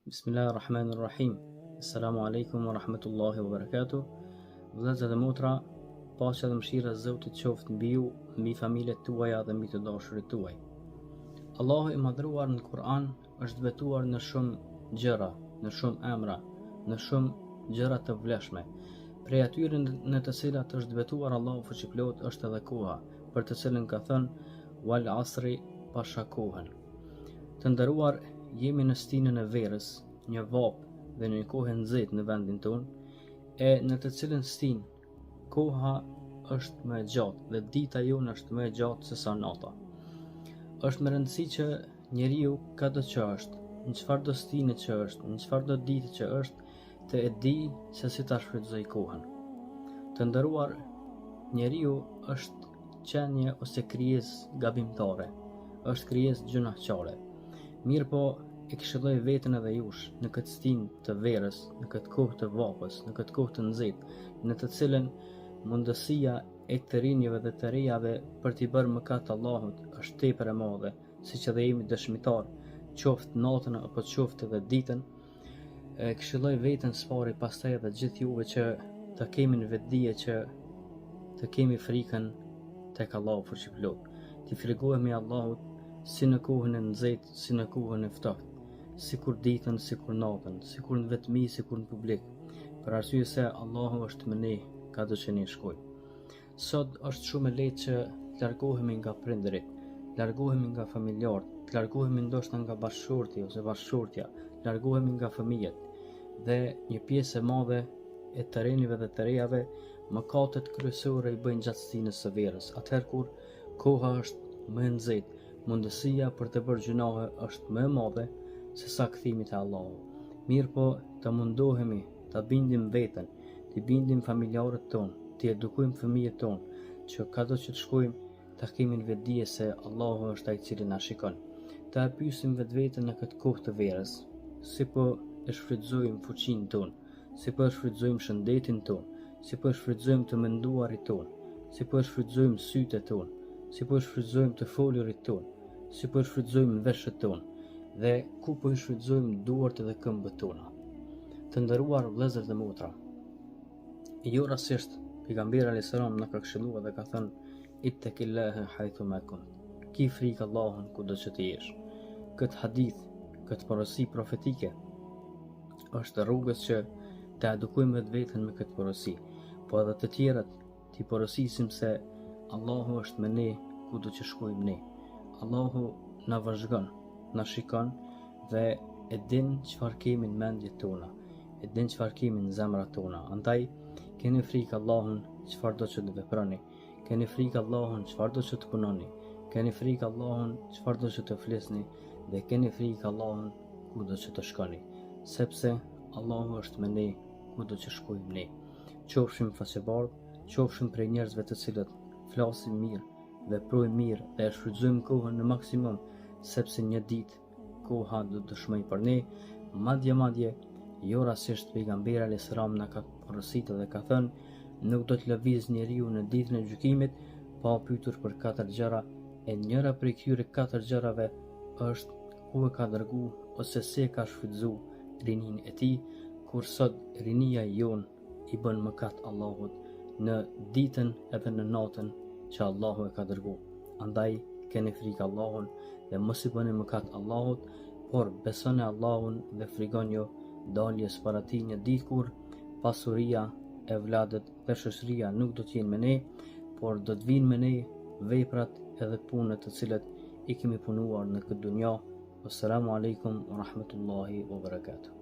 Bismillahirrahmanirrahim. Assalamu alaikum wa rahmatullahi wa barakatuh. Vëllezër dhe motra, paqja dhe mëshira e Zotit qoftë mbi ju, mbi familjet tuaja dhe mbi të dashurit tuaj. Allahu i madhruar në Kur'an është vetuar në shumë gjëra, në shumë emra, në shumë gjëra të vlefshme. Prej atyre në të cilat është vetuar Allahu fuqiplot është edhe koha, për të cilën ka thënë wal asri, pasha kohën. Të nderuar, jemi në stinën e verës, një vapë dhe një kohë nxehtë në vendin tonë, e në të cilën stinë koha është më e gjatë dhe dita jonë është më e gjatë se sa nata. Është më rëndësi që njeriu kado që është, në çfarëdo stinë që është, në çfarëdo ditë që është, të e di se si ta shfrytëzoj kohën. Të nderuar, njeriu është qenie ose krijesë gabimtare, është krijesë gjunaqare. Mirë po, e këshilloj veten edhe jush në këtë stinë të verës, në këtë kohë të vapës, në këtë kohë të nxehtë, në të cilën mundësia e të rinjve dhe të rejave për t'i bërë mëkat Allahut është tepër e madhe, siç edhe jemi dëshmitar, qoftë natën apo qoftë edhe ditën. Këshilloj veten s'pari, pastaj edhe gjithë juve që të kemi në vetdije që të kemi frikën tek Allahu fuqiplot. T'i frikojmë Allahut si në kohën e nxehtë, si në kohën e ftohtë, sikur ditën, sikur natën, sikur në vetmi, sikur në publik, për arsye se Allahu është me ne kado që ne shkojmë. Sot është shumë e lehtë që të largohemi nga prindërit, të largohemi nga familjarët, të largohemi ndoshta nga bashkëshorti ose bashkëshortja, të largohemi nga fëmijët, dhe një pjesë e madhe e të rinjve dhe të rejave mëkatet kryesore i bëjnë gjatë stinës së verës, atëherë kur koha është më e nxehtë, mundësia për të bërë gjunahe është më e madhe se sa kthimi te Allahu. Mirë po, të mundohemi të bindim veten, të bindim familjarët tonë, të edukojmë fëmijët tonë, që kado që të shkojmë të kemi në vetdije se Allahu është ai i cili na shikon. Të pyesim vetveten në këtë kohë të verës, si po e shfrytëzojmë fuqinë tonë, si po e shfrytëzojmë shëndetin tonë, si po e shfrytëzojmë të menduarit tonë, si po e shfrytëzojmë sytë tonë, si po e shfrytëzojmë të folurit tonë, si po e shfrytëzojmë veshët tonë, dhe ku po e shfrytëzojmë duart dhe këmbët tona. Të nderuar vëllezër dhe motra, jo rastisht pejgamberi alayhis salam na ka këshilluar dhe ka thënë ittaqillaha haythu ma kunt. Ki frikë Allahun kudo që të jesh. Këtë hadith, këtë porosi profetike është rrugës që të edukojmë vetveten me këtë porosi, po edhe të tjerët t'i porosisim se Allahu është me ne kudo që shkojmë ne. Allahu na vëzhgon, na shikon dhe e din çfarë kemi në mendjet tona, e din çfarë kemi në zemrat tona. Andaj keni frikë Allahun çfarëdo që të veproni, keni frikë Allahun çfarëdo që të punoni, keni frikë Allahun çfarëdo që të flisni dhe keni frikë Allahun kudo që të shkoni, sepse Allahu është me ne kudo që shkojmë ne. Qofshim faqebardh, qofshim prej njerëzve të cilët flasim mirë, veprojmë mirë dhe e shfrytëzojmë kohën në maksimum, sepse një ditë koha do të dëshmojë për ne. Madje jo rastisht pejgamberi alayhis salam na ka porositur dhe ka thënë nuk do të lëviz njeriu në ditën e gjykimit pa pyetur për 4 gjëra, e njëra prej këtyre 4 gjërave është ku e ka dërgu ose se ka shfrytëzu rininë e tij, kur sot rinia jon i bën mëkat Allahut në ditën edhe në natën që Allahu e ka dërgu. Andaj keni frikë Allahun dhe mos i bëni mëkat Allahut, por besoni Allahun dhe frikoni daljes para tij një ditë kur pasuria, evladët dhe shoqëria nuk do të jenë me ne, por do të vinë me ne veprat edhe punët të cilat i kemi punuar në këtë dunja. Assalamu alaikum wa rahmatullahi wa barakatuh.